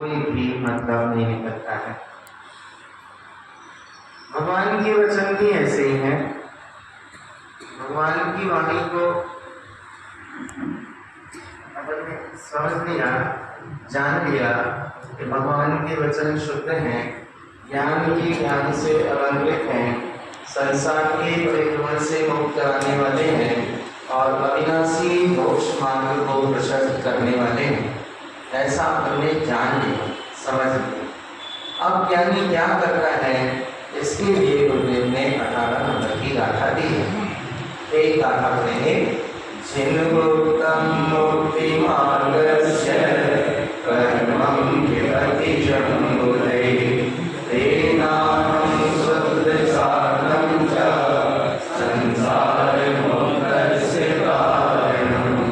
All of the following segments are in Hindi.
कोई भी मतलब नहीं निकलता है। भगवान के वचन भी ऐसे ही हैं। भगवान की वाणी को अगर समझ लिया, जान लिया कि भगवान के वचन शुद्ध हैं, ज्ञान की ज्ञान से अलंकृत हैं, संसार के परिभ्रमण से मुक्त कराने वाले हैं और अविनाशी मोक्ष मार्ग को प्रशस्त करने वाले हैं, ऐसा हमने जान लिया, समझ लिया। अब ज्ञानी क्या करता है, इसके लिए गुरुदेव ने 18 नंबर की गाथा दी है। एक गाथा पढ़ेंगे। जिनगुप्तम मुक्ति मार्गस्य कर्मं विपति जम्बुदे तेनाहं शुद्ध साधनं च संसार मोक्षस्य कारणम्।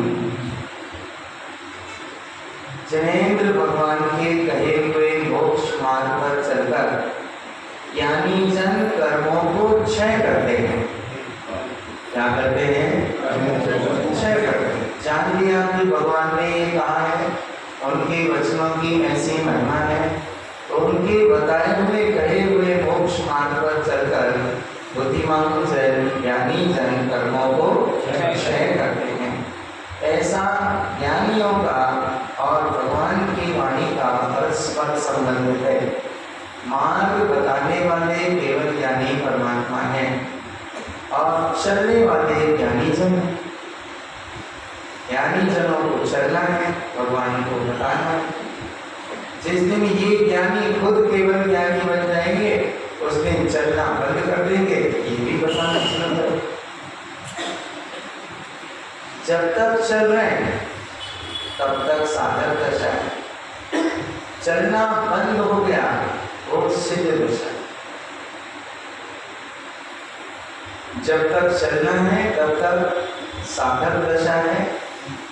जैनेन्द्र भगवान के कहे हुए मोक्ष मार्ग पर चलकर ज्ञानी जन कर्मों को क्षय करते हैं। क्या करते हैं? क्षय करते हैं। जान लिया कि भगवान ने ये कहा है, उनके वचनों की ऐसी महिमा है, तो उनके बताए हुए कहे हुए मोक्ष मार्ग पर चलकर बुद्धिमान जन, ज्ञानी जन कर्मों को क्षय करते हैं। ऐसा ज्ञानियों का और भगवान की वाणी का परस्पर संबंध है। मार्ग बताने वाले केवल ज्ञानी परमात्मा है और चलने वाले ज्ञानी जन। ज्ञानी जनों को चलना है, भगवान को बताना है। जिस दिन ये ज्ञानी खुद केवल ज्ञानी बन जाएंगे, उस दिन चलना बंद कर देंगे, ये भी बताना शुरू करें। जब तक चल रहे हैं तब तक साधक दशा है। चलना बंद हो गया वो सिद्ध दशा। जब तक चलना है तब तक साधक दशा है,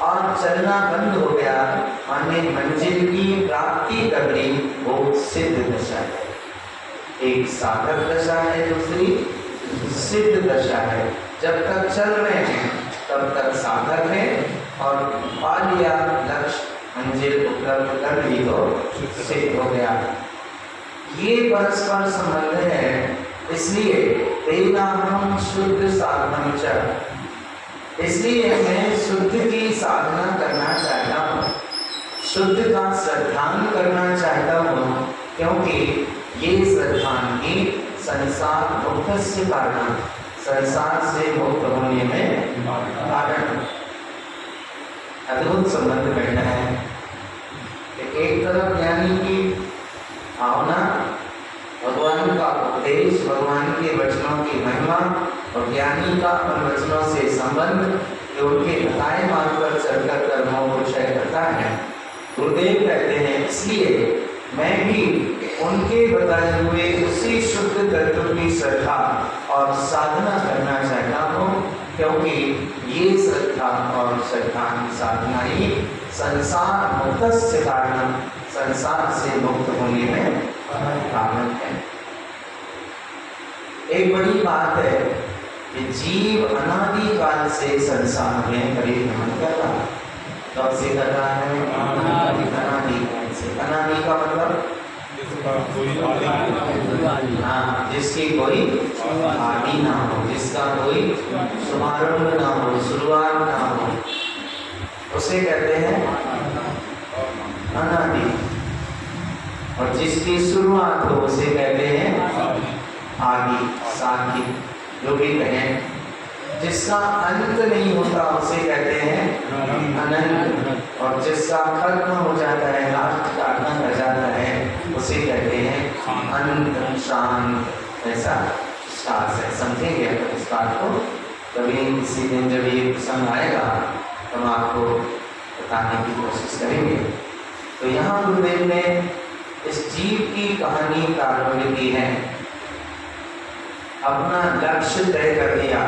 और चलना बंद हो गया माने मंजिल की प्राप्ति कर ली, वो सिद्ध दशा है। एक साधक दशा है, दूसरी सिद्ध दशा है। जब तक चल रहे हैं तब तक साधक है, और पा लिया लक्ष्य, मंजिल उपलब्ध कर ली तो सिद्ध हो गया। ये परस्पर संबंध है। इसलिए तेना हम शुद्ध साधन च, इसलिए मैं शुद्ध की साधना करना चाहता हूँ, शुद्ध का श्रद्धान करना चाहता हूँ, क्योंकि ये श्रद्धान ही संसार मुक्त से कारण, संसार से मुक्त होने में कारण। अद्भुत संबंध बैठा है। एक तरफ ज्ञानी की भावना, भगवान का उपदेश, भगवान के वचनों की महिमा, और ज्ञानी का उन वचनों से संबंध जो उनके बताए मार्ग पर चलकर कर्मों को क्षय करता है। गुरुदेव कहते हैं इसलिए मैं भी उनके बताए हुए उसी शुद्ध तत्व की श्रद्धा और साधना करना चाहता हूँ, क्योंकि ये श्रद्धा और श्रद्धा की साधना ही संसार मुक्त से कारण, संसार से मुक्त होने में कारण है। एक बड़ी बात है कि जीव अनादि काल से संसार में परिभ्रमण कर रहा है। कब से कर रहा है? अनादि काल से। अनादि का मतलब हाँ, जिसकी कोई आदि ना हो, जिसका कोई शुभारंभ ना हो, शुरुआत ना हो, उसे कहते हैं अनादि। और जिसकी शुरुआत हो उसे कहते हैं आदि, सादि, जो भी कहें। जिसका अंत नहीं होता उसे कहते हैं अनंत, और जिसका खत्म हो जाता है, लास्ट खत्म हो जाता है, उसे कहते हैं अनंत, शांत। ऐसा शास्त्र है, समझेंगे इस बात को। कभी किसी दिन जब ये प्रसंग आएगा तो हम आपको बताने की कोशिश करेंगे। तो यहाँ गुरुदेव ने इस जीव की कहानी प्रारंभ की है। अपना लक्ष्य तय कर लिया।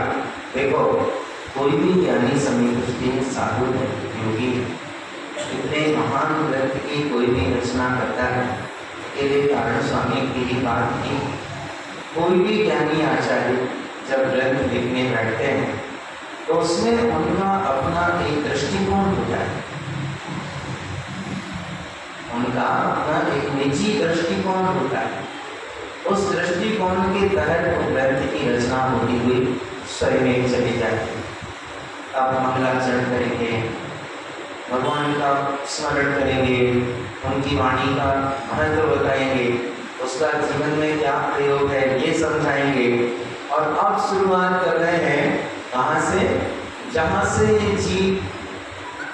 देखो, कोई भी ज्ञानी समय दृष्टि साधु है, योगी है, इतने महान ग्रंथ की कोई भी रचना करता है। अकेले कारण स्वामी की ही बात की, कोई भी ज्ञानी आचार्य जब ग्रंथ लिखने बैठते हैं तो उसमें उनका अपना एक दृष्टिकोण होता है। उनका अपना एक निजी दृष्टिकोण होता है। उस दृष्टिकोण के तहत ग्रंथ की रचना होती हुई स्वयं में चली जाती है। अब मंगलाचरण करेंगे, भगवान का स्मरण करेंगे, उनकी वाणी का महत्व बताएंगे, उसका जीवन में क्या प्रयोग है ये समझाएंगे। और अब शुरुआत कर रहे हैं कहाँ से? जहाँ से ये जीव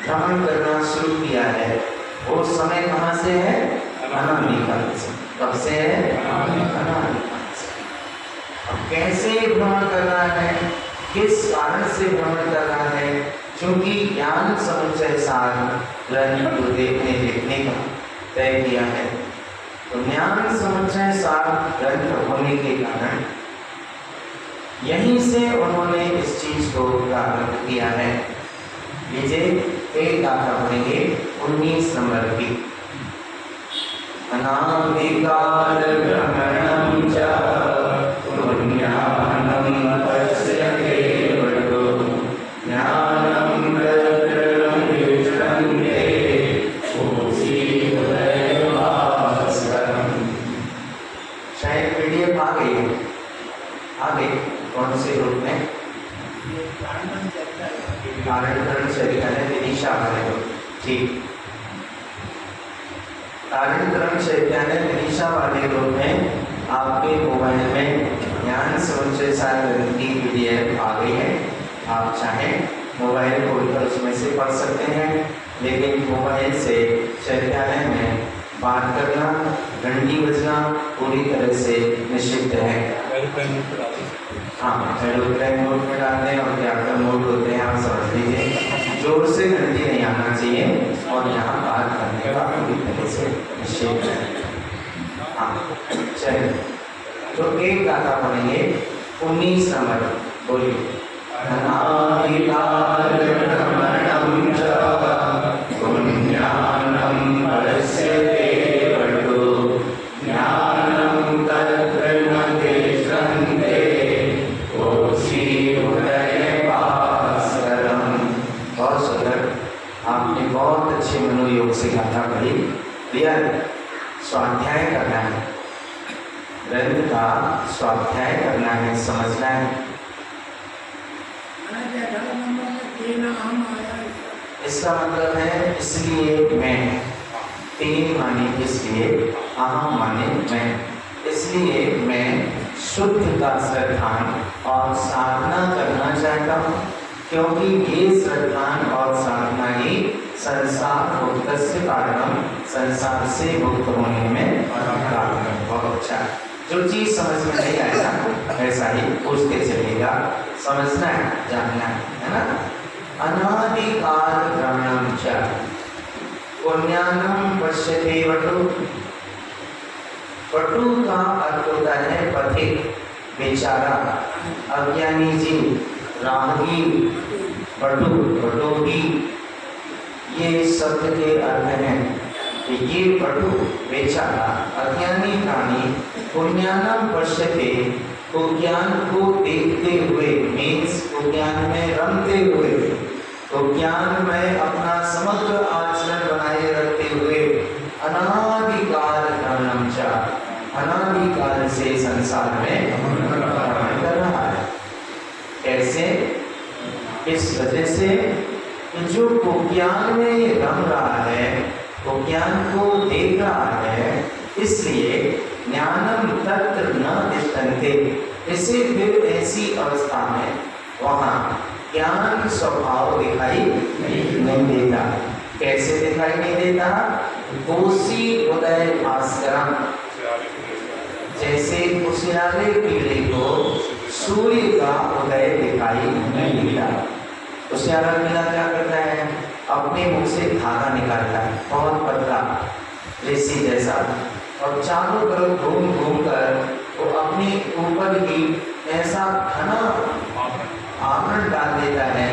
भ्रमण करना शुरू किया है वो समय कहाँ से है? अनादिकाल से। कब से है? अनादिकाल से। अब कैसे भ्रमण कर रहा है, किस कारण से भ्रमण कर रहा है? क्योंकि ज्ञान समुच्चय सार ग्रंथ को देखने का तय किया है। तो ज्ञान समुच्चय सार ग्रंथ होने के कारण यहीं से उन्होंने इस चीज को प्रारंभ किया है। लीजिए एक गाथा पढ़ेंगे 19 नंबर की। अनादिकाल भ्रमणं च पुण्यानं पश्यते वटो ज्ञानं तत्रं विष्णुते कोसि उदयभास्करम्। शायद पीडीएफ आ गई कौन से रूप में? कारण चैतन्य विदिशा वाले। ठीक, कारण चैतन्य विदिशा वाले रूप में आपके मोबाइल में ज्ञान समुच्चय सार ग्रंथ की पीडीएफ आ गई है। आप चाहें मोबाइल खोलकर उसमें से पढ़ सकते हैं, लेकिन मोबाइल से चैतन्य में बात करना, घंटी बजना पूरी तरह से निषिद्ध है। हाँ, एरोप्लेन मोड में डालते हैं और कैप्टन मोड होते हैं, आप समझ लीजिए। जोर से घंटी नहीं आना चाहिए और यहाँ बात करने का पूरी तरह से निषेध है। हाँ चलिए, तो एक गाथा पढ़ेंगे 19 नंबर। बोलिए। अनादिकाल भ्रमणं च पुण्यानं पश्यते वटो ज्ञानं तत्र न तिष्ठन्ते कोसि उदयभास्करम्। बहुत सुंदर, आपने बहुत अच्छे मनोयोग से गाथा पढ़ी। भैया स्वाध्याय करना है, ग्रंथ का स्वाध्याय करना है, समझना है। इसका मतलब है इसलिए मैं, 3 माने इसलिए, अहम माने मैं, इसलिए मैं शुद्ध का श्रद्धान और साधना करना चाहता हूँ, क्योंकि ये श्रद्धान और साधना ही संसार मुक्तस्य कारणम, संसार से मुक्त होने में कारण है। बहुत अच्छा, जो चीज समझ में नहीं आएगा ऐसा ही पूछते चलेगा, समझना है, जानना है ना। अनादिकाल भ्रमणं च पुण्यानं पश्यते वटो। वटु का अर्थ होता है पथिक, बेचारा, अज्ञानी जीव, राहगीर, वटु, वटोगी, ये शब्द के अर्थ हैं कि ये वटु, बेचारा, अज्ञानी प्राणी पुण्यानं पश्यते, तो ज्ञान को देखते हुए, मीन्स तो ज्ञान में रमते हुए, तो ज्ञान में अपना समग्र आचरण बनाए रखते हुए अनादिकाल भ्रमणं च, अनादिकाल से संसार में भ्रमण कर रहा है। कैसे? इस वजह से जो ज्ञान में रम रहा है, वो ज्ञान को देख रहा है, इसलिए ज्ञानम तत्र न तिष्ठन्ते, इसे फिर ऐसी अवस्था में वहाँ ज्ञान स्वभाव दिखाई नहीं देता। कैसे दिखाई नहीं देता? कोसी उदय भास्करम, जैसे उसियारे कीड़े को सूर्य का उदय दिखाई नहीं देता। उसियारा कीड़ा क्या करता है? अपने मुख से धागा निकालता है, बहुत पतला रेसी जैसा, और चारों तरफ घूम घूम कर वो अपने ऊपर ही ऐसा घना आवरण डाल देता है,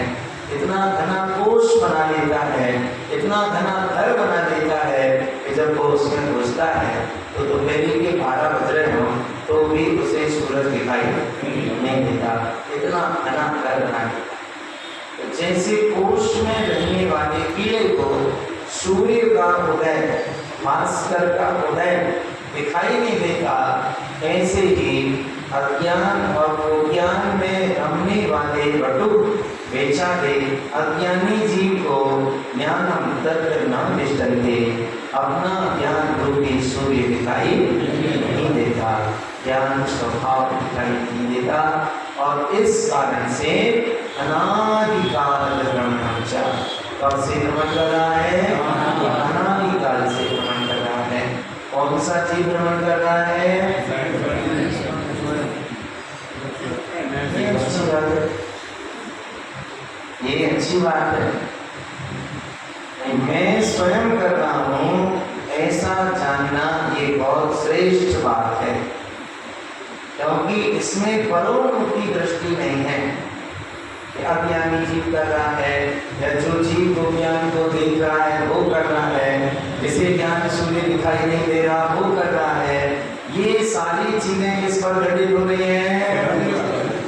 इतना घना कोश बना लेता है, इतना घना घर बना देता है कि जब वो उसमें घुसता है तो दोपहर के 12 बज रहे हो तो भी उसे सूरज दिखाई नहीं देता, इतना घना घर बना देता। तो जैसे कोश में रहने वाले कीड़े को सूर्य का उदय भास्कर का उदय दिखाई नहीं देता, ऐसे ही अज्ञान और कुज्ञान में रमने वाले बटुक बेचारे अज्ञानी जीव को ज्ञानम तत्र न तिष्ठन्ते, अपना ज्ञान रूपी सूर्य दिखाई नहीं देता, ज्ञान स्वभाव दिखाई नहीं देता। और इस कारण से अनादिकाल भ्रमण च, कब से भ्रमण कर रहा है? अनादिकाल से भ्रमण कर रहा है। कौन सा जीव भ्रमण कर रहा है? ये अच्छी बात है। मैं स्वयं कर रहा हूँ ऐसा जानना ये बहुत श्रेष्ठ बात है, क्योंकि इसमें परोमुखी दृष्टि नहीं है कि अज्ञानी जीव कर रहा है या जो जीव को ज्ञान को देख रहा है वो कर रहा है, जिसे ज्ञान सूर्य दिखाई नहीं दे रहा वो कर रहा है। ये सारी चीजें किस पर घटित हो रही हैं?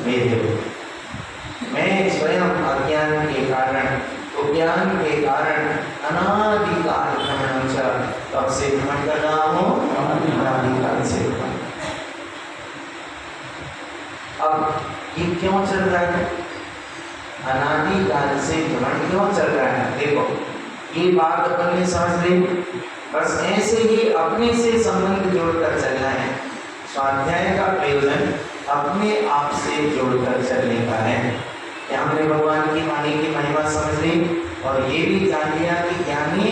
मेरे मैं स्वयं अज्ञान के कारण, ज्ञान के कारण अनादिकाल भ्रमण च, कब से भ्रमण कर रहा हूँ? अनादिकाल से। अब ये क्यों चल रहा है? अनादिकाल से भ्रमण क्यों चल रहा है? देखो ये बात अपन ने समझ ली, बस ऐसे ही अपने से संबंध जोड़कर चलना है। स्वाध्याय का प्रयोजन अपने आप से जोड़कर चलने का है। हमने भगवान की वाणी की महिमा समझ ली और ये भी जान लिया कि ज्ञानी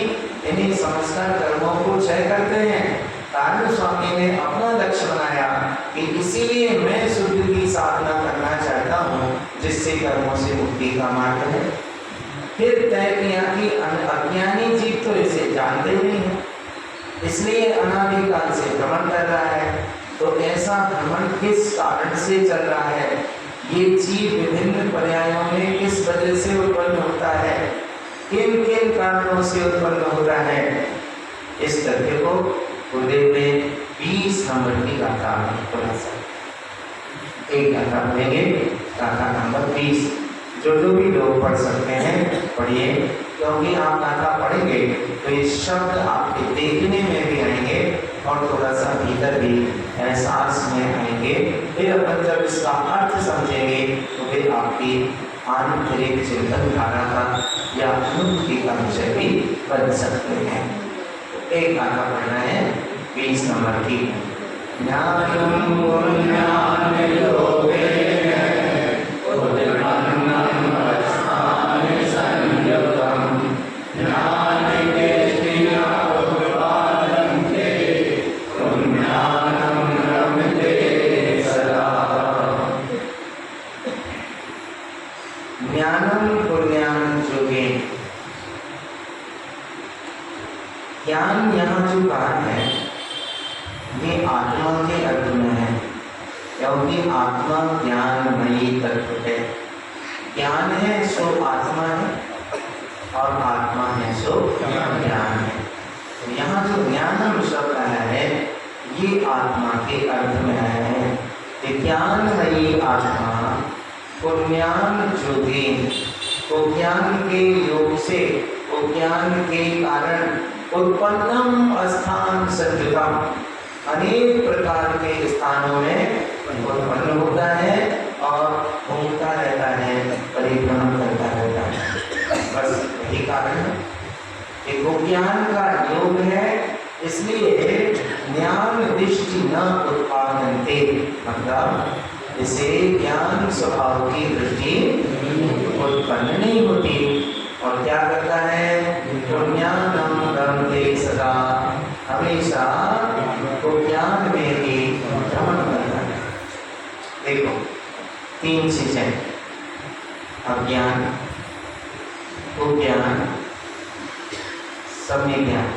इन्हीं समझकर कर्मों को क्षय करते हैं। तारक स्वामी ने अपना लक्ष्य बनाया कि इसीलिए मैं शुद्ध की साधना करना चाहता हूँ, जिससे कर्मों से मुक्ति का मार्ग है। फिर तय किया कि अज्ञानी जीव तो इसे जानते ही नहीं है, इसलिए अनादिकाल से भ्रमण कर रहा है। तो ऐसा भ्रमण किस कारण से चल रहा है? ये जीव विभिन्न पर्यायों में किस वजह से उत्पन्न होता है, किन किन कारणों से उत्पन्न होता है, इस तथ्य को गुरुदेव ने 20 नंबर की गाथा में बोला। एक गाथा पढ़ेंगे, गाथा नंबर 20। जो भी लोग पढ़ सकते हैं पढ़िए, क्योंकि आप गाथा पढ़ेंगे तो ये शब्द आपके देखने में भी आएंगे और थोड़ा सा भीतर भी एहसास में आएंगे। फिर अपन जब इसका अर्थ समझेंगे तो फिर आपकी आंतरिक चिंतन धारा का या अनुभूति का विषय भी बन सकते हैं। एक गाथा पढ़ना है 20 नंबर की। ज्ञानम पुण्यान लोभेन उद्यमन्नं वचनानि संयुक्तं ज्ञानिकेष्टिना उपपादन्ते पुण्यानं रमते सदा। ज्ञानम पुण्यान योगे, ज्ञान यहाँ जो कहा है ये आत्मा के अर्थ में है, क्योंकि आत्मा ज्ञानमयी तत्व है। ज्ञान है सो आत्मा है और आत्मा है सो ज्ञान है। तो यहाँ जो ज्ञानम शब्द आया है ये आत्मा के अर्थ में आया है। ज्ञानमयी आत्मा पुण्यान ज्योति को ज्ञान के योग से, को ज्ञान के कारण उत्पन्नम स्थान संयुतम, अनेक प्रकार के स्थानों में उत्पन्न होता है और घूमता रहता है, परिभ्रमण करता रहता है। बस यही कारण है कि वो ज्ञान का योग है, इसलिए ज्ञान दृष्टि न उत्पादन्ते, मतलब इसे ज्ञान स्वभाव की दृष्टि उत्पन्न नहीं होती। और क्या करता है? पुण्यानम रमते सदा, हमेशा तो ज्ञान में ही भ्रमण करता है। देखो 3 चीजें, अज्ञान, कुज्ञान, सम्यक ज्ञान।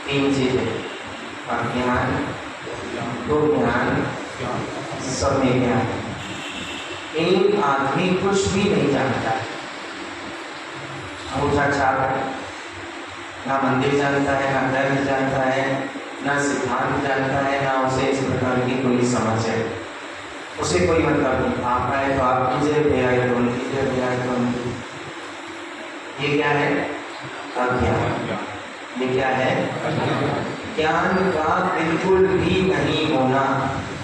3 चीजें, अज्ञान, कुज्ञान, सम्यक ज्ञान। एक आदमी कुछ भी नहीं जानता, अंगूठा छाप है, ना मंदिर जानता है, ना धर्म जानता है, ना सिद्धांत जानता है, ना उसे इस प्रकार की कोई समझ है। उसे कोई मतलब नहीं, आप आए तो आप कीजिए, ले आए तो कीजिए, ले आए तो कीजिए। ये क्या है? अज्ञान। ये क्या है? ज्ञान का बिल्कुल भी नहीं होना,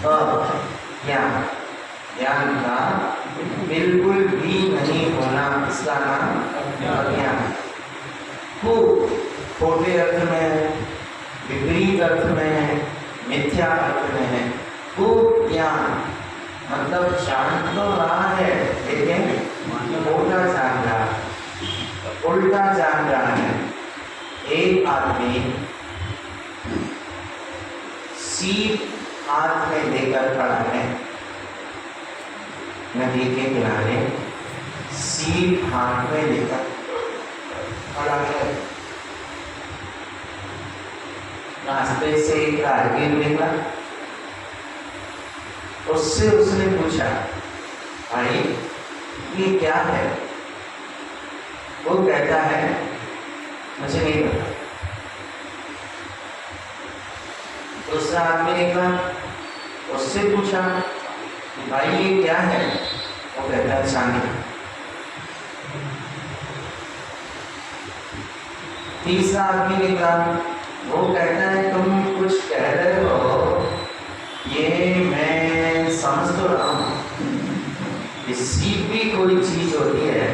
अज्ञान। ज्ञान का बिल्कुल भी नहीं होना, इसका नाम अज्ञान। खोटे अर्थ में है, विपरीत अर्थ में है, मिथ्या अर्थ में है। ज्ञान मतलब जान तो रहा है लेकिन खोटा जान रहा है, उल्टा जान रहा है। एक आदमी सीप हाथ में लेकर खड़ा है, नदी के किनारे सीप हाथ में लेकर खड़ा है। रास्ते से एक राहगीर निकला, उससे उसने पूछा, भाई ये क्या है? वो कहता है मुझे नहीं पता। दूसरा आदमी निकला, उससे पूछा, भाई ये क्या है? वो कहता है चांदी। तीसरा आदमी निकला, वो कहता है तुम कुछ कह रहे हो, ये मैं समझ तो रहा हूँ, सीप भी कोई चीज होती है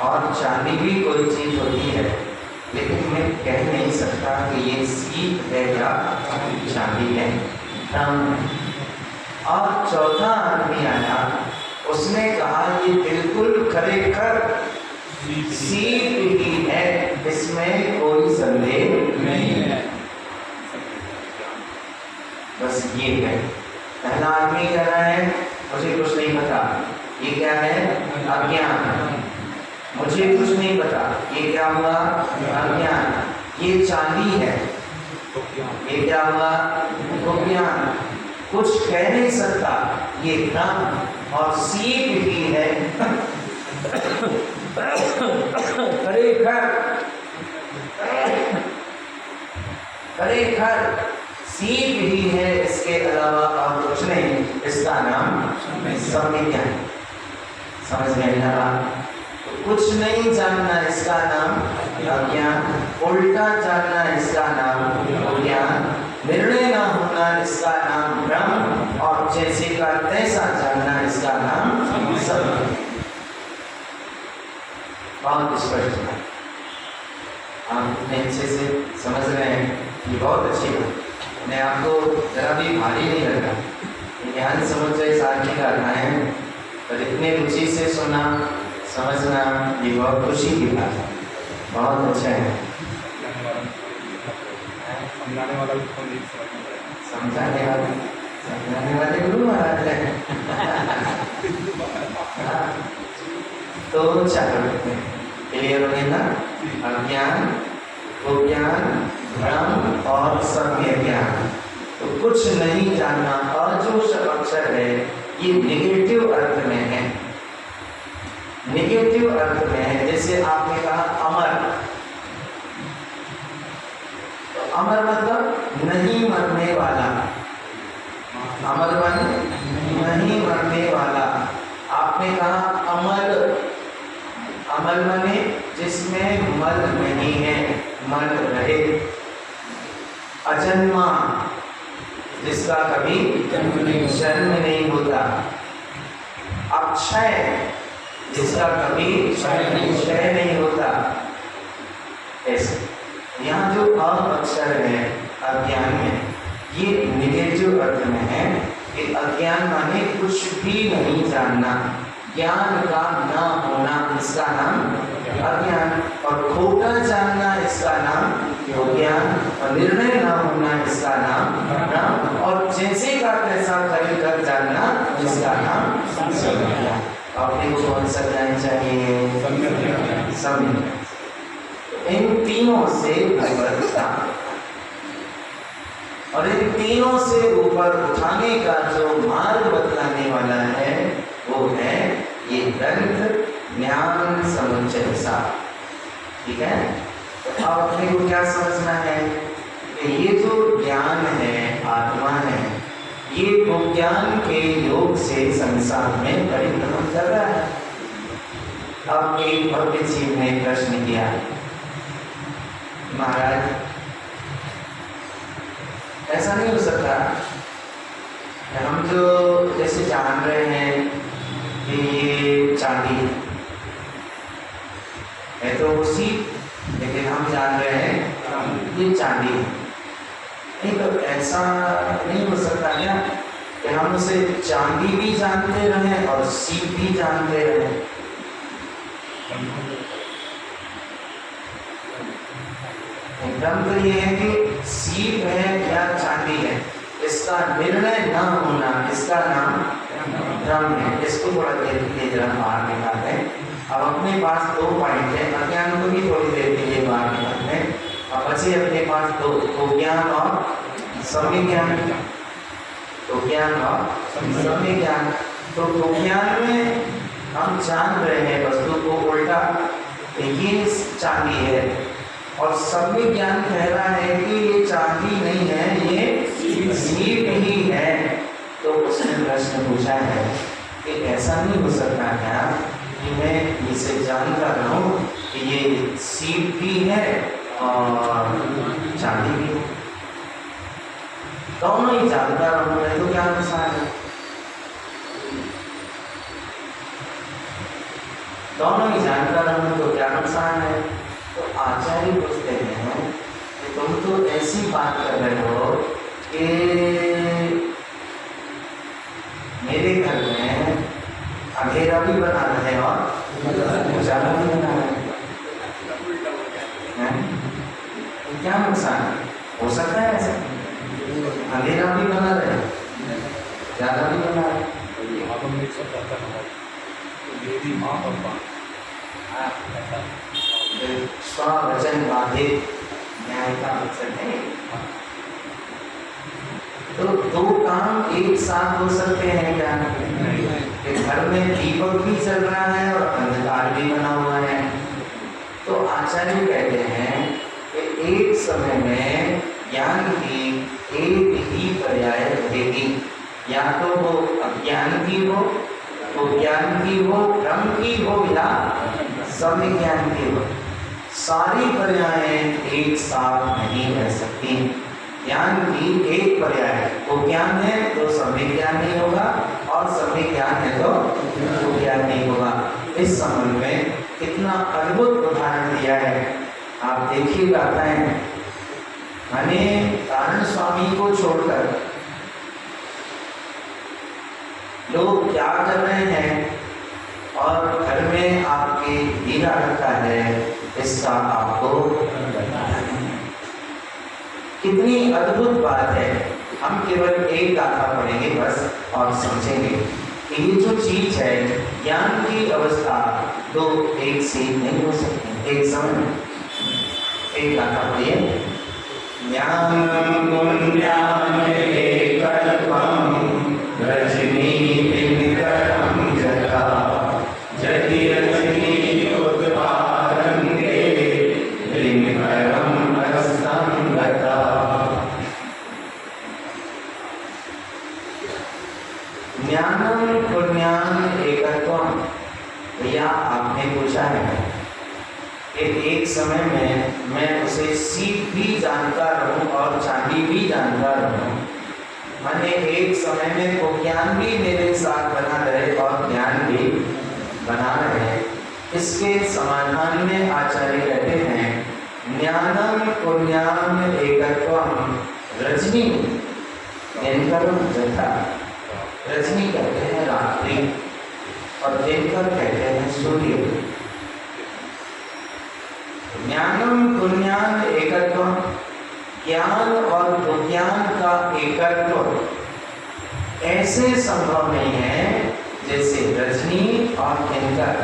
और चांदी भी कोई चीज होती है, लेकिन मैं कह नहीं सकता कि ये सीप है या चांदी है। और चौथा आदमी आया, उसने कहा ये बिल्कुल खरेखर सीप ही है, इसमें कोई संदेह नहीं है। बस ये है। पहला आदमी कह रहा है मुझे कुछ नहीं पता, ये क्या है? अज्ञान। मुझे कुछ नहीं पता, ये क्या हुआ? अज्ञान। ये चांदी है, ये क्या हुआ? ज्ञान। कुछ कह नहीं सकता, ये भ्रम। और सीप ही है खरेखर सीप ही है, इसके अलावा और कुछ नहीं। इसका नाम संविज्ञान। समझ में नहीं आ रहा? तो कुछ नहीं जानना, इसका नाम अज्ञान। उल्टा जानना, इसका नाम ज्ञान। निर्णय न होना, इसका नाम भ्रम। और जैसे का तैसा जानना, इसका नाम संविज्ञान। बहुत स्पष्ट है, आप इतने अच्छे से समझ रहे हैं, ये बहुत अच्छी बात। मैं आपको जरा भी भारी नहीं लगा, ज्ञान समझ साधने का है, पर इतने रुचि से सुना समझना, ये बहुत खुशी की बात है। बहुत अच्छा है। समझाने वाले गुरु महाराज हैं। तो चलो क्लियर हो गया ना? अज्ञान, ज्ञान, भ्रम और सम्यक ज्ञान। तो कुछ नहीं जानना, और जो अक्षर है ये निगेटिव अर्थ में है। निगेटिव अर्थ में है, जैसे आपने कहा अमर। तो अमर मतलब नहीं मरने वाला। अमर माने नहीं मरने वाला। आपने कहा अमल। अमल माने जिसमें मल नहीं है, मल रहे। अजन्मा, जिसका कभी जन्म नहीं होता। अक्षय, जिसका कभी क्षय नहीं होता। ऐसे यहाँ जो अक्षर है अज्ञान में, ये निगेटिव अर्थ में है कि अज्ञान माने कुछ भी नहीं जानना, ज्ञान का न होना, इसका नाम अज्ञान। और खोटा जानना, इसका नाम ज्ञान। और निर्णय न होना, इसका नाम भ्रम। और जैसे का तैसा कर जानना, इसका नाम संज्ञान। अपने को कौन सा ज्ञान चाहिए? संज्ञान। इन तीनों से ऊपर था, और इन तीनों से ऊपर उठाने का जो मार्ग बतलाने वाला है वो है ये ग्रंथ ज्ञान समुच्चय सार। ठीक है? तो अब अपने को क्या समझना है कि ये जो ज्ञान है, आत्मा है, ये विज्ञान के योग से संसार में परिभ्रमण कर रहा है। अब एक भव्य जीव ने प्रश्न किया, महाराज ऐसा नहीं हो सकता। हम जो जैसे जान रहे हैं कि ये चांदी है तो उसी, लेकिन हम जान रहे हैं ये चांदी है। नहीं तो ऐसा नहीं हो सकता क्या कि हम उसे चांदी भी जानते रहें और सीप भी जानते रहें। भ्रम तो ये है कि सीप है या चांदी है, इसका निर्णय न होना, इसका नाम भ्रम है। इसको थोड़ा देर के लिए जरा बाहर निकालते हैं। अब अपने पास 2 पॉइंट है, अज्ञान को भी थोड़ी देर के लिए बाहर निकालते हैं। अब बचे अपने पास 2 ज्ञान और सविज्ञान। तो ज्ञान और सविज्ञान। तो ज्ञान में हम जान रहे हैं वस्तु को उल्टा, ये चांदी है, और सविज्ञान कह रहा है कि ये चांदी नहीं है, ये सीप ही है। तो उसने प्रश्न पूछा है कि ऐसा नहीं हो सकता क्या कि मैं इसे जानता रहूं कि ये सीप भी है और चांदी भी है, दोनों ही जानता रहूं, मैं तो क्या नुकसान है? दोनों ही जानता रहूं तो क्या नुकसान है? तो आचार्य पूछते हैं कि तुम तो ऐसी बात कर रहे हो कि मेरे घर में अंधेरा भी बना रहे और उजाला भी बना रहे हैं, क्या नुकसान है? हो सकता है ऐसा, अंधेरा भी बना रहे, उजाला भी बना रहे। स्ववचन बाधित न्याय का अवसर है। तो 2 काम एक साथ हो सकते हैं क्या? कि घर में दीपक भी चल रहा है और अंधकार भी बना हुआ है। तो आचार्य कहते हैं कि एक समय में ज्ञान की एक ही पर्याय रहेगी, या तो वो अज्ञान की हो, वो ज्ञान की हो, भ्रम की हो, या सविज्ञान की हो। सारी पर्यायें एक साथ नहीं रह सकती। ज्ञान की एक पर्याय वो ज्ञान है तो सविज्ञान नहीं होगा, और सविज्ञान है तो वो ज्ञान नहीं होगा। इस संबंध में कितना अद्भुत उदाहरण दिया है, आप देखिएगा। माने कारण स्वामी को छोड़कर लोग क्या कर रहे हैं और घर में आपके हीरा रखा है, इसका आपको कितनी अद्भुत बात है। हम केवल एक गाथा पढ़ेंगे बस और समझेंगे कि ये जो चीज है ज्ञान की अवस्था तो एक से नहीं हो सकती। एक समय एक गाथा पढ़िए। ज्ञानम पुण्याम एकल्पम रजनी दिनकरम जटा जति रजनी उद्भारंगे दिनकरम असंगता। ज्ञानम पुण्याम एकत्वम। भैया आपने पूछा है कि एक समय में मैं उसे सीप भी जानता रहूं और चांदी भी जानता रहूं, माने एक समय में वो ज्ञान भी मेरे साथ बना रहे और ज्ञान भी बना रहे। इसके समाधान में आचार्य कहते हैं ज्ञानम पुण्याम एकत्वम रजनी दिनकरम जटा। रजनी कहते हैं रात्रि और दिनकर कहते हैं सूर्य। ज्ञानम पुण्याम एकत्वम, ज्ञान और विज्ञान का एकत्व ऐसे संभव नहीं है जैसे रजनी और दिनकर,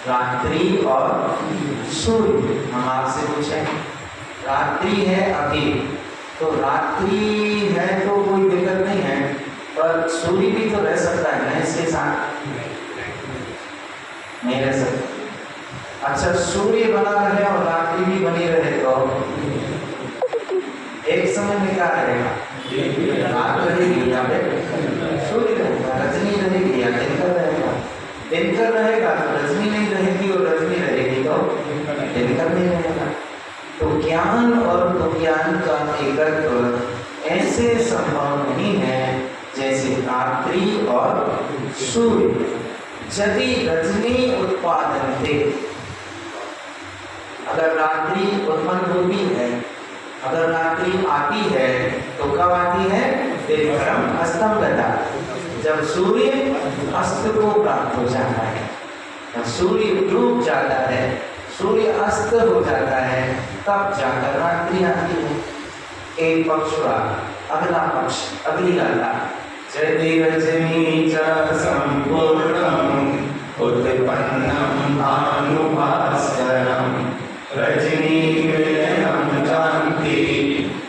रात्रि और सूर्य। हम आपसे पूछें, रात्रि है अभी तो रात्रि है तो कोई दिक्कत नहीं है, पर सूर्य भी तो रह सकता है ना इसके साथ, नहीं रह सकता। अच्छा, सूर्य बना रहे और रात्रि भी बनी रहे तो एक समय में क्या रहेगा? रात रहेगी या सूर्य रहेगा, रजनी रहेगी या दिनकर रहेगा। दिनकर रहेगा तो रजनी नहीं रहेगी और रजनी रहेगी तो दिनकर नहीं रहेगा। तो ज्ञान ज्ञान और विज्ञान का एकत्व ऐसे संभव नहीं है जैसे रात्रि और सूर्य। यदि रजनी उत्पादन थे, अगर रात्रि उत्पन्न होती है, अगर रात्रि आती है तो कब आती है? दिनकरम अस्तम गता, जब सूर्य अस्त को प्राप्त हो जाता है, जब सूर्य डूब जाता है, सूर्य अस्त हो जाता है, तब जाकर रात्रि आती है। एक पक्ष हुआ, अगला पक्ष, अगली गाथा। यदि रजनी च संपूर्णम उत्पन्नम भानुभास्करम रजनी विलयम जानति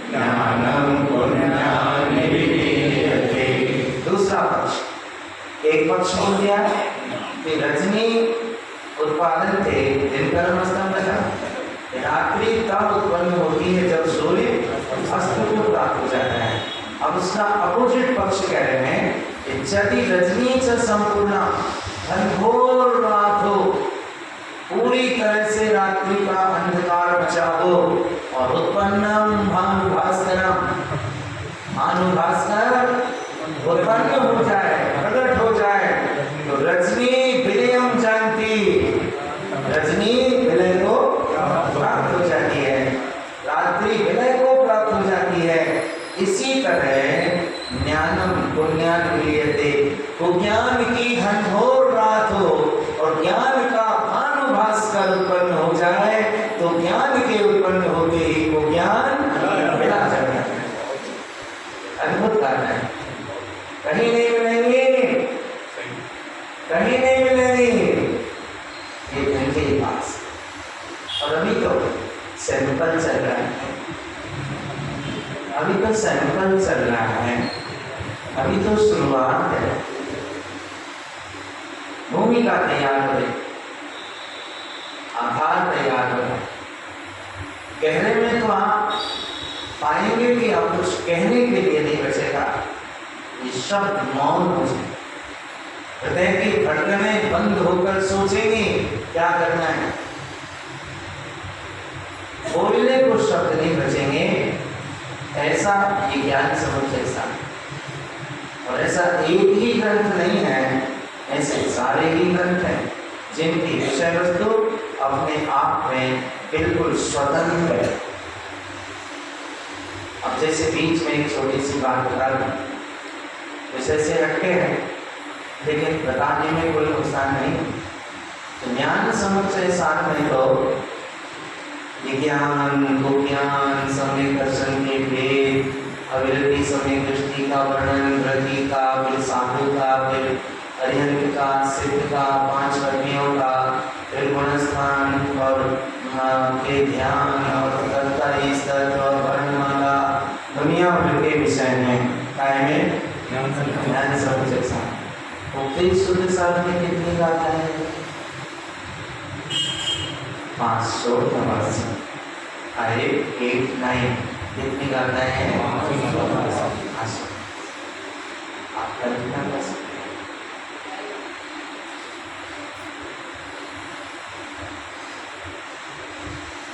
ज्ञानम पुण्यान विधीयते। दूसरा पक्ष, एक पक्ष बोल दिया कि रजनी उत्पादन थे, दिनकरम अस्तम गता, रात्रि तब उत्पन्न होती है जब सूर्य अस्त को प्राप्त हो जाता है। अब उसका अपोजिट पक्ष कह रहे हैं कि यदि रजनी च संपूर्ण, घनघोर रात हो, पूरी तरह से रात्रि का अंधकार मचा हो, और उत्पन्नम भानुभास्करम, भानुभास्कर उत्पन्न हो जाए, प्रकट हो जाए, तो रजनी विलयम जानती, रजनी विलय को प्राप्त हो जाती है, रात्रि विलय को प्राप्त हो जाती है। इसी तरह ज्ञानम पुण्यान विलीयते, तो ज्ञान की घनघोर रात हो और ज्ञान का भानुभास्कर उत्पन्न हो जाए, तो ज्ञान के उत्पन्न होते ही वो ज्ञान मिला जाता है। अद्भुत कारण है, कहीं नहीं मिलेंगे, कहीं नहीं मिलेंगे, ये इनके पास। और अभी तो सैंपल चल रहा है, अभी तो सैंपल चल रहा है, अभी तो शुरुआत है, भूमिका तैयार हो रही, आधार तैयार हो रहा है। कहने में तो आप पाएंगे कि आप कुछ कहने के लिए नहीं बचेगा, ये शब्द मौन हो जाए, हृदय की धड़कनें बंद होकर सोचेंगे क्या करना है, बोलने को शब्द नहीं बचेंगे। ऐसा ये ज्ञान समझ ऐसा, और ऐसा एक ही ग्रंथ नहीं है, ऐसे सारे ही ग्रंथ हैं जिनकी विषय वस्तु अपने आप में बिल्कुल स्वतंत्र है। अब जैसे बीच में एक छोटी सी बात बता दूं, विषय से हटके है लेकिन बताने में कोई नुकसान नहीं। तो ज्ञान समुच्चय सार में तो विज्ञान, विज्ञान, सम्यक दर्शन के भेद, अविरति सम्यक दृष्टि का वर्णन, रति का, फिर साधु का, फिर अरिहंत का, सिद्ध का, 5 कर्मियों का, फिर गुणस्थान और के ध्यान और कर्ता स्तर और वर्णमाला, दुनिया भर के विषय में काय में ज्ञान समुच्चय सार। उपदेश शुद्ध सार में कितनी गाथा है? 589। 589 कितनी गाथा है? 500। आप कल्पना कर सकते हैं।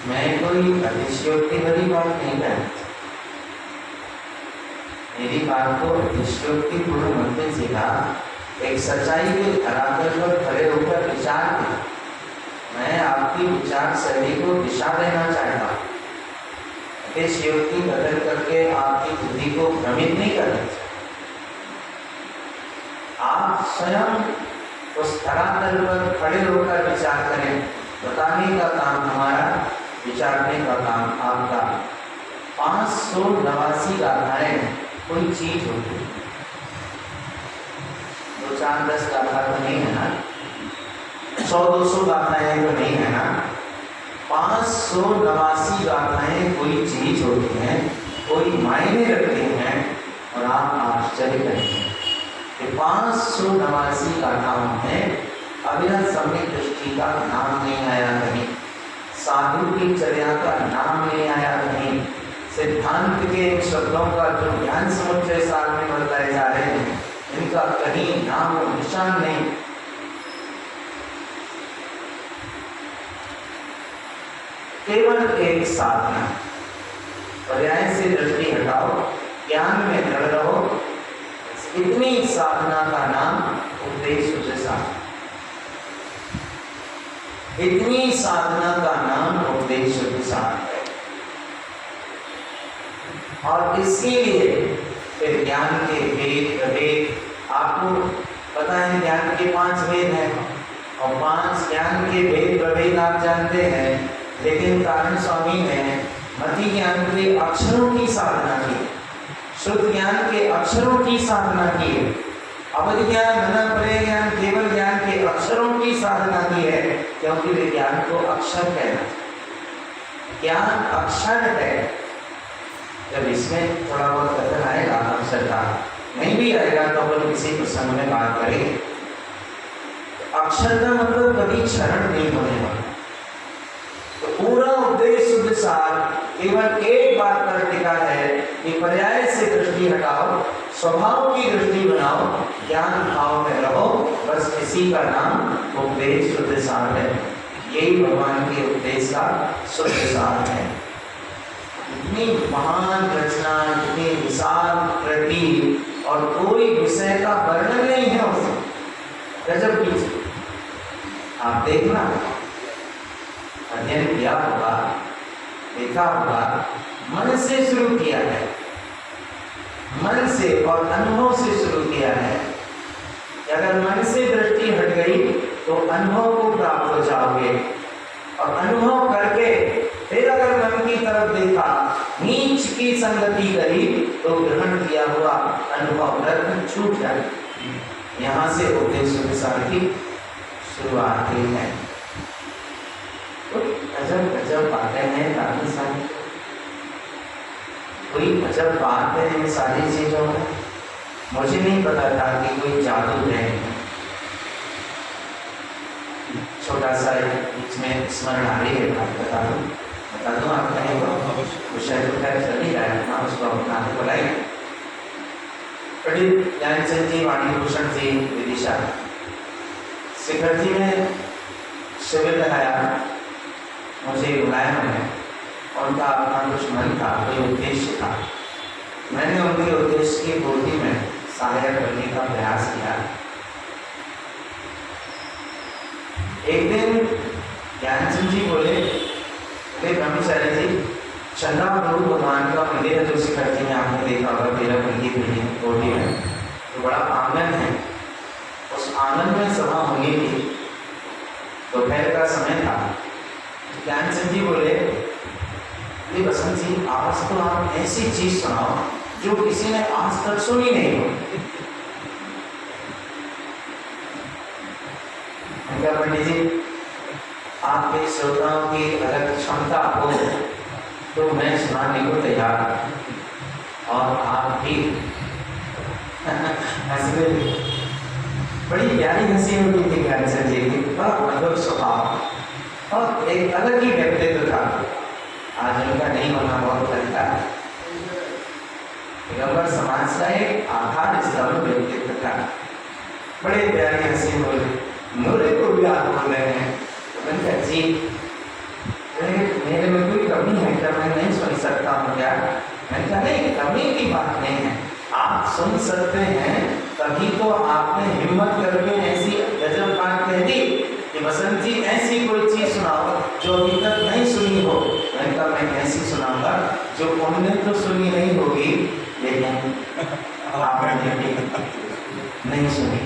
मैं कोई अतिशयोक्ति वाली बात नहीं करता, मेरी बात को अतिशयोक्ति पूर्ण मत लीजिएगा, एक सच्चाई के धरातल पर खड़े होकर विचार करें। मैं आपकी विचार शैली को दिशा देना चाहता हूँ, अतिशयोक्ति बदल करके आपकी बुद्धि को भ्रमित नहीं करना चाहिए। आप स्वयं उस धरातल पर खड़े होकर विचार करें। बताने का काम हमारा, विचारने का काम आपका। 589 गाथाएं कोई चीज होती है, 2, 4, 10 गाथा तो नहीं है ना, 100-200 गाथाएं तो नहीं है ना, 589 गाथाएं कोई चीज होती हैं, कोई मायने रखती हैं। और आप आश्चर्य करेंगे कि 589 गाथाओं में अविरत सम्यक दृष्टि का नाम नहीं आया कहीं, साधु की चर्या का नाम नहीं आया कहीं, सिद्धांत के शब्दों का जो ज्ञान समुच्चय सार में बताए जा रहे हैं इनका कहीं नाम और निशान नहीं। केवल एक साधना, पर्याय से दृष्टि हटाओ, ज्ञान में दृढ़ रहो। इतनी साधना का नाम उपदेश उपदेश। इतनी साधना का नाम उपदेश उपदेश है। और इसके लिए फिर ज्ञान के भेद प्रभेद, आपको पता है ज्ञान के 5 भेद हैं और 5 ज्ञान के भेद प्रभेद आप जानते हैं। लेकिन कारण स्वामी ने मति ज्ञान के अक्षरों की साधना की, शुद्ध ज्ञान के अक्षरों की साधना की, अवधि ज्ञान, मनन ज्ञान, केवल ज्ञान के अक्षरों की साधना की है, क्योंकि विज्ञान को अक्षर कहना, ज्ञान अक्षर है। जब इसमें थोड़ा बहुत कथन आएगा अक्षर का, नहीं भी आएगा तो अपन किसी प्रसंग में बात करेंगे। अक्षर का मतलब कभी क्षरण नहीं होने वाला। तो पूरा उपदेश शुद्ध सार केवल एक बात पर टिका है कि पर्याय से दृष्टि हटाओ, स्वभाव की दृष्टि बनाओ, ज्ञान भाव में रहो। बस इसी का नाम उपदेश शुद्ध सार है। यही भगवान के उपदेश का शुद्ध सार है। इतनी महान रचना, इतनी विशाल कृति और कोई विषय का वर्णन नहीं है उसमें, गजब की चीज। आप देखना, अध्ययन किया होगा, देखा होगा, मन से शुरू किया है, मन से और अनुभव से शुरू किया है। अगर मन से दृष्टि हट गई तो अनुभव को प्राप्त हो जाओगे, और अनुभव करके फिर अगर मन की तरफ देखा, नीच की संगति करी, तो ग्रहण किया हुआ अनुभव रत्न छूट जाए। यहाँ से उपदेश विचार की शुरुआत हुई है। तो अजब गजब बातें हैं काफी सारी, कोई अजब बात है इन सारी चीजों में। मुझे नहीं पता था कि कोई जादू है। छोटा सा बीच में स्मरण आ रही है, बता दूं आप कहें विषय तो खैर चल ही रहा है, हाँ उसको अपना बुलाई। पंडित ज्ञानचंद जी, वाणीभूषण जी, विदिशा शिखर जी में शिविर लगाया, मुझे बुलाया उन्होंने। उनका अपना कुछ मन था, कोई उद्देश्य था। मैंने उनके उद्देश्य की पूर्ति में सहायक बनने का प्रयास किया। एक दिन ज्ञानचंद जी बोले, ब्रह्मचारी जी, चंद्रा प्रभु भगवान का मंदिर है जो शिखर जी में आपने देखा होगा, 13 मंदिर बिल्डिंग कोठी में, तो बड़ा आंगन है। उस आंगन में सभा होनी थी, दोपहर का समय था। ज्ञानचंद जी बोले, बसंत जी, आज तो आप ऐसी चीज सुनाओ जो किसी ने आज तक सुनी नहीं हो। पंडित जी, आपके श्रोताओं की अलग क्षमता हो तो मैं सुनाने को तैयार हूँ, और आप भी हंसने लगे। बड़ी प्यारी हंसी होती थी ज्ञानचंद जी की, बड़ा मधुर स्वभाव और एक अलग ही व्यक्तित्व था। आज उनका नहीं होना बहुत लगता है। दिगंबर समाज का एक आधार स्तंभ व्यक्तित्व था। बड़े प्यारी हंसी बोले, नूरे को भी आप बोल रहे हैं। मैंने कहा जी, मेरे में कोई कमी है क्या, मैं नहीं सुन सकता हूँ क्या? मैंने कहा नहीं, कमी की बात नहीं है, आप सुन सकते हैं, तभी तो आपने हिम्मत करके ऐसी गजब बात कह दी कि बसंत जी ऐसी कोई चीज सुनाओ जो अभी तक नहीं सुनी हो। मैंने कहा मैं ऐसी सुनाऊंगा जो उन्होंने तो सुनी नहीं होगी, लेकिन आपने भी नहीं सुनी,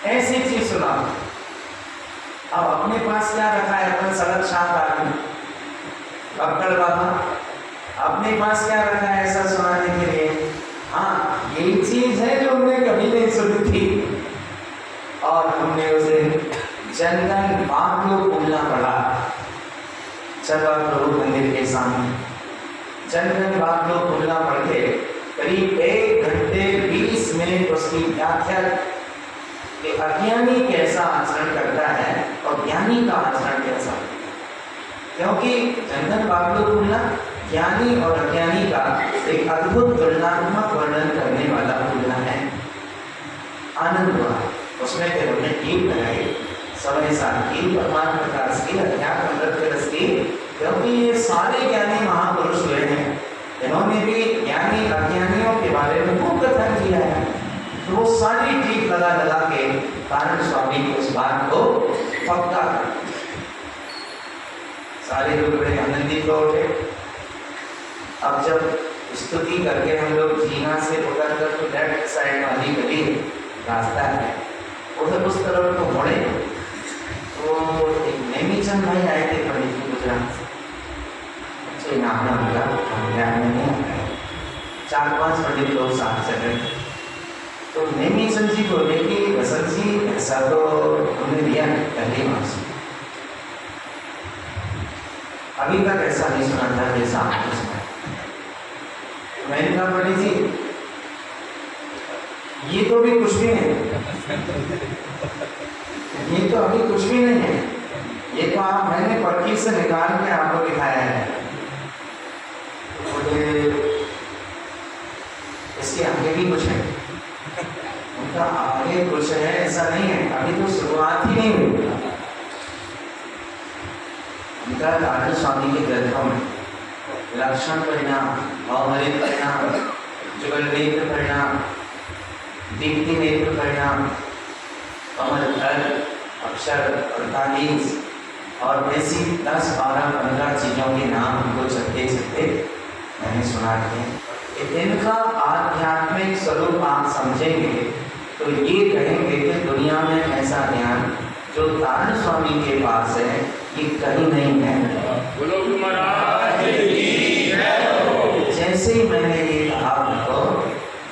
ऐसी चीज सुनाओ। अब अपने पास क्या रखा है, अपन सड़क शांत आदमी, अक्कड़ बाबा, अपने पास क्या रखा है ऐसा सुनाने के लिए? हाँ, यही चीज है जो हमने कभी नहीं सुनी थी, और हमने उसे जनगण बाग लोग बोलना पड़ा। चला प्रभु मंदिर के सामने जनगण बाग लोग बोलना पड़ के करीब 1 घंटे 20 मिनट उसकी व्याख्या कि अज्ञानी कैसा आचरण करता है और ज्ञानी का आचरण कैसा। क्योंकि जनगण बाग लोग बोलना ज्ञानी और अज्ञानी का एक अद्भुत तुलनात्मक वर्णन करने वाला बोलना है। आनंद हुआ उसमें, फिर हमने टीम लगाई, समय साल की, परमात्म प्रकाश की, अध्यात्म रस की, क्योंकि ये सारे ज्ञानी महापुरुष हुए हैं कारण स्वामी उस बात को पक्का कर। सारे लोग बड़े आनंदित हो उठे। अब जब स्तुति करके हम लोग जीना से उतर कर तो लेफ्ट साइड वाली गली रास्ता है, उधर उस तरफ को मुड़े तो एक नेमीचंद भाई आए थे पंडित जी गुजरात से। अच्छे नाम ना मिला, ध्यान में नहीं आता, 4-5 पंडित लोग साथ चल रहे थे। तो नेमीचंद जी बोले कि बसंत जी ऐसा तो हमने दिया पहली बार से, अभी तक ऐसा नहीं सुना था जैसा आपने सुना। मैंने कहा पंडित जी ये तो भी कुछ भी नहीं, ये तो अभी कुछ भी नहीं है, ये तो आप मैंने पर्ची से निकाल के आपको दिखाया है। बोले इसके आगे भी कुछ है। उनका आगे कुछ है ऐसा नहीं है, अभी तो शुरुआत ही नहीं हुई। उनका राजन स्वामी के ग्रंथों में लक्षण परिणाम, अवमरित परिणाम, जुगल नेत्र परिणाम, दीप्ति नेत्र परिणाम, कमल फल, अक्षर 48 और ऐसी 10, 12, 15 चीजों के नाम हमको चलते चलते मैंने सुना थे। इनका आध्यात्मिक स्वरूप आप समझेंगे तो ये कहेंगे कि दुनिया में ऐसा ज्ञान जो तारण स्वामी के पास है ये कहीं नहीं है। जैसे ही मैंने ये कहा आपको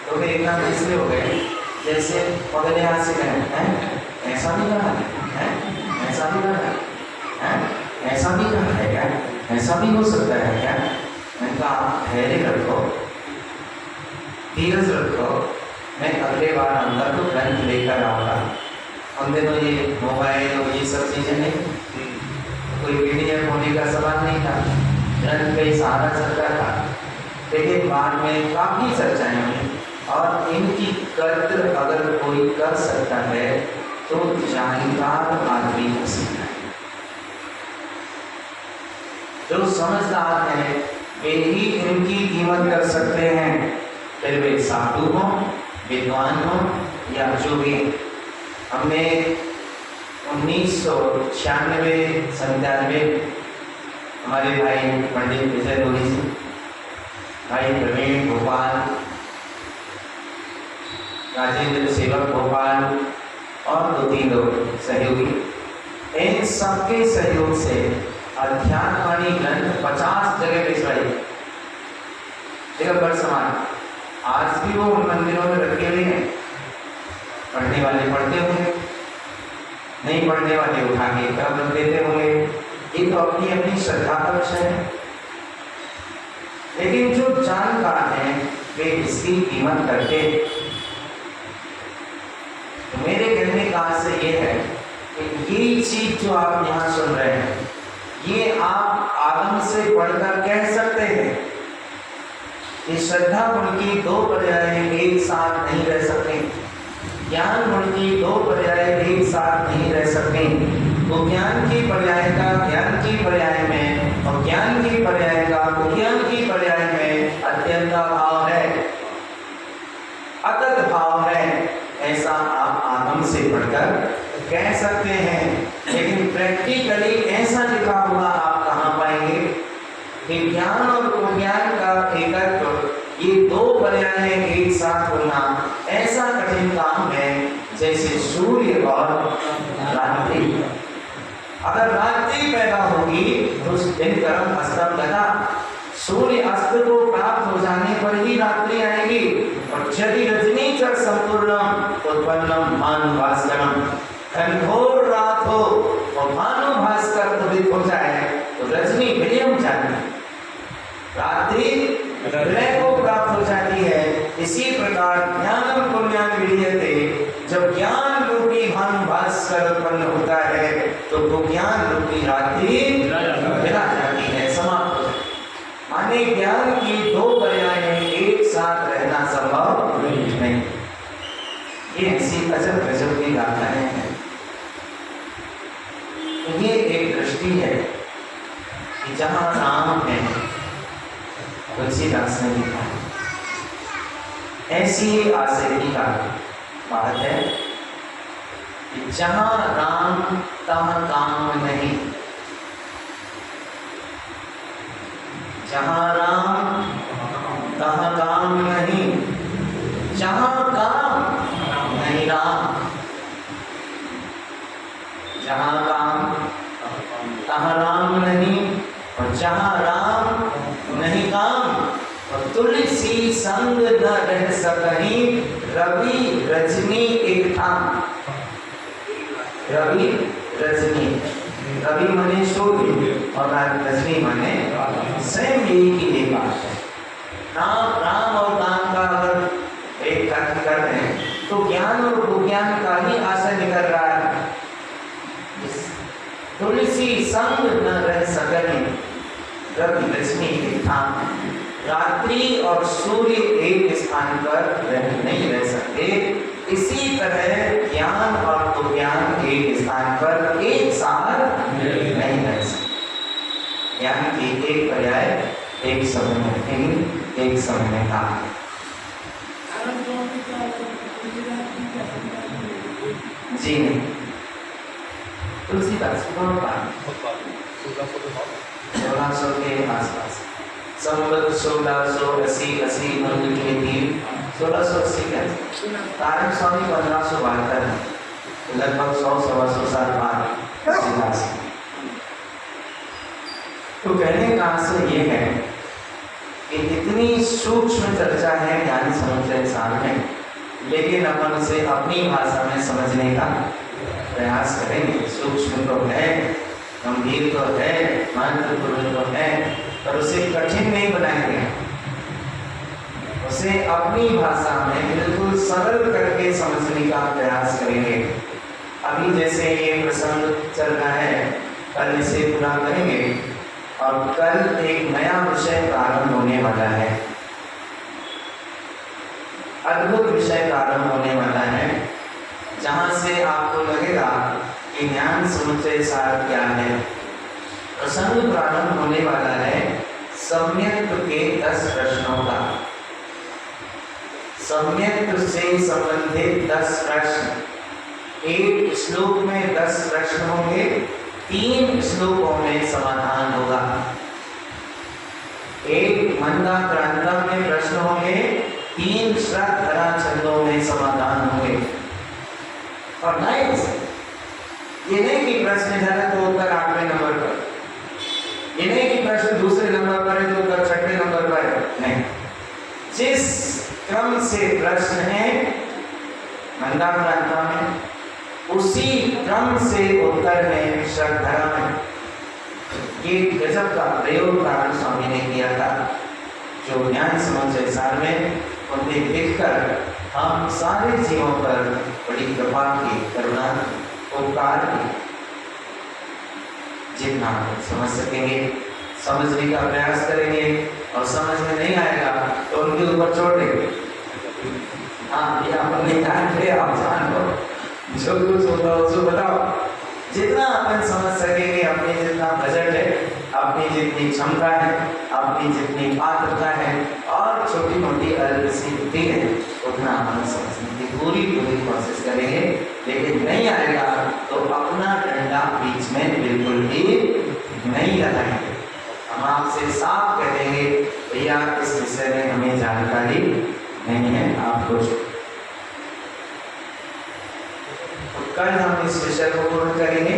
तो एकदम ऐसे हो गए जैसे पगले हाथ से गए हैं, ऐसा भी कहा है, ऐसा भी कहा है, ऐसा भी कहा है क्या, ऐसा भी हो सकता है क्या। मैंने कहा आप धैर्य रखो, धीरज रखो, मैं अगले बार अंदर को ग्रंथ लेकर आऊँगा। हम दिनों ये मोबाइल और ये सब चीज़ें नहीं, कोई पीडीएफ होने का सवाल नहीं था, ग्रंथ का ही सहारा चलता था। लेकिन बाद में काफ़ी चर्चाएं हुई और इनकी कद्र अगर कोई कर सकता है तो जानकार आदमी हो सकता है। जो समझदार है वे ही इनकी कीमत कर सकते हैं, फिर वे साधु हों, विद्वान हों या जो भी। हमने 1996-97 हमारे भाई पंडित विजय दोही जी, भाई प्रवीण भोपाल, राजेंद्र सेवक भोपाल और 2-3 लोग सहयोगी, इन सबके सहयोग से अध्यात्मवाणी ग्रंथ 50 जगह भिजवाई जगह पर समान। आज भी वो उन मंदिरों में रखे हुए हैं, पढ़ने वाले पढ़ते होंगे, नहीं पढ़ने वाले उठा के तरफ रख देते होंगे। ये तो अपनी अपनी श्रद्धा का विषय है, लेकिन जो जानकार हैं वे इसकी कीमत करते। तो मेरे कहने का आशय ये है कि ये चीज जो आप यहाँ सुन रहे हैं ये आप आगम से पढ़कर कह सकते हैं कि श्रद्धा गुण की 2 पर्याय एक साथ नहीं रह सकते, ज्ञान गुण की 2 पर्याय एक साथ नहीं रह सकते। तो ज्ञान की पर्याय का ज्ञान की पर्याय में और ज्ञान की पर्याय का ज्ञान की पर्याय में अत्यंत भाव है, अतत भाव है, ऐसा आप आगम से पढ़कर कह सकते हैं। लेकिन प्रैक्टिकली ऐसा लिखा हुआ आप कहाँ पाएंगे? विज्ञान और कुज्ञान का एकत्व, ये 2 पर्याय एक साथ होना ऐसा कठिन काम है जैसे सूर्य और रात्रि। अगर रात्रि पैदा होगी तो दिन कर्म अस्तम गता, सूर्य अस्त को प्राप्त हो जाने पर ही रात्रि आएगी। और यदि रजनी च संपूर्णम उत्पन्नम भानु भास्करम, घनघोर रात हो और भानु भास्कर उदित हो जाए तो रजनी विलियम जाती है, रात्रि विलय को प्राप्त हो जाती है। इसी प्रकार ज्ञानम पुण्यान विलीयते, जब ज्ञान रूपी भानु भास्कर उत्पन्न होता है तो वो ज्ञान रूपी रात्रि विला जाती है, समाप्त हो जाती है। माने ज्ञान की 2 पर्याय एक साथ रहना संभव नहीं। ये ऐसी अजब गजब की गाथाएं हैं। तो ये एक दृष्टि है कि जहाँ राम है तुलसीदास ने लिखा है, ऐसी ही आशय की बात है कि जहाँ राम तहाँ काम नहीं, जहाँ राम तहाँ काम नहीं, जहाँ काम नहीं राम, जहाँ काम तहाँ राम नहीं, और जहाँ राम नहीं काम, और तुलसी संग न रह सकहीं, रवि रजनी एक थाम। रवि रजनी, रवि माने सूर्य और रजनी माने स्वयं यही की एक बात है। राम और काम का अगर एक अर्थ कर रहे हैं तो ज्ञान और विज्ञान का ही आशय निकल रहा है। तुलसी संग न रह सकहीं, रवि रजनी एक थाम। रात्रि और सूर्य एक स्थान पर नहीं रह सकते, इसी तरह ज्ञान और विज्ञान एक स्थान पर एक साथ नहीं रह सकते। ज्ञान की एक पर्याय एक समय में हिंद, एक समय में काम। जी नहीं, तुलसीदास 1600 के आसपास, संवत 1680 मंगल के दिन 1680 के नारायण स्वामी 1572, लगभग 100-125 साल बाद तुलसीदास। तो कहने का आशय ये है कि इतनी सूक्ष्म चर्चा है ज्ञान समुद्र सार में, लेकिन अपन उसे अपनी भाषा में समझने का प्रयास करेंगे। सूक्ष्म तो है, गंभीर तो है, महत्वपूर्ण तो है, पर उसे कठिन नहीं बनाएंगे, उसे अपनी भाषा में बिल्कुल सरल करके समझने का प्रयास करेंगे। अभी जैसे ये प्रसंग चल रहा है, कल इसे पूरा करेंगे और कल एक नया विषय प्रारंभ होने वाला है, अद्भुत विषय प्रारंभ होने वाला है, जहां से आपको लगेगा कि ज्ञान समुच्चय सार क्या है। प्रसंग प्रारंभ होने वाला है सम्यक् के 10 प्रश्नों का। सम्यक् से संबंधित 10 प्रश्न, एक श्लोक में 10 प्रश्न होंगे, 3 श्लोकों में समाधान होगा। एक मंदाक्रांता में प्रश्न होंगे, 3 श्रद्धरा छंदों में समाधान होंगे। और ये नहीं कि प्रश्न इधर है तो उत्तर 8वें नंबर पर, ये नहीं कि प्रश्न दूसरे नंबर पर है तो उत्तर 6वें नंबर पर है, नहीं। जिस क्रम से प्रश्न है मंदाक्रांता में, उसी क्रम से उत्तर है श्रद्धरा में। ये गजब का प्रयोग नारायण स्वामी ने किया था, जो ज्ञान समुच्चय सार में उन्हें देखकर हम सारे जीवों पर बड़ी कृपा की, करुणा, उपकार की। जितना समझ सकेंगे समझने का प्रयास करेंगे, और समझ में नहीं आएगा तो उनके ऊपर छोड़ देंगे। हाँ, ये अपन नहीं जानते, आप जान लो, जो कुछ होता हो उसको बताओ। जितना अपन समझ सकेंगे, अपनी जितना बजट है, अपनी जितनी क्षमता है, अपनी जितनी पात्रता है और छोटी मोटी अल्प सी बुद्धि है, उतना अपन समझने की पूरी कोशिश करेंगे। लेकिन नहीं आएगा तो अपना डंडा बीच में बिल्कुल भी नहीं लगाएंगे। हम आपसे साफ कह देंगे, भैया इस विषय में हमें जानकारी नहीं है, आप कुछ। कल हम इस विषय को पूर्ण करेंगे,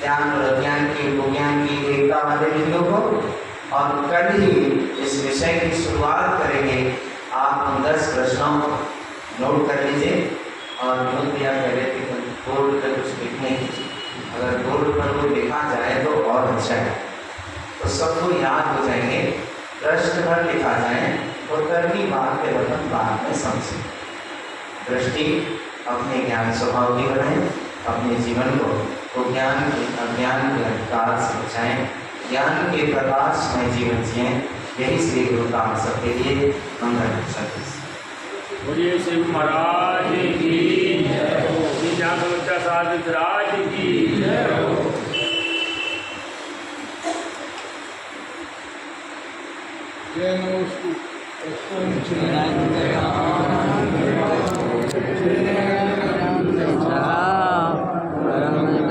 ज्ञान और अज्ञान की, विज्ञान की एकता वाले बिंदु को, और कल ही इस विषय की शुरुआत करेंगे। आप उन 10 प्रश्नों को नोट कर लीजिए और नोट दिया करें कि बोर्ड पर कुछ लिखने की, अगर बोर्ड पर वो लिखा जाए तो और अच्छा है, तो सबको याद हो जाएंगे। प्रश्न भर लिखा जाए, उत्तर की बात के वक्त बाद में समझें। दृष्टि अपने ज्ञान स्वभाव की बनाएं, अपने जीवन को ज्ञान के अज्ञान के अंधकार से बचाएं, ज्ञान के प्रकाश में जीवन जिएं। यही श्री गुरु का हम सबके लिए मंगल सत्य। बोलिए शिव महाराज की जय, ज्ञान समुच्चय सार राज की जय। जय नमस्ते।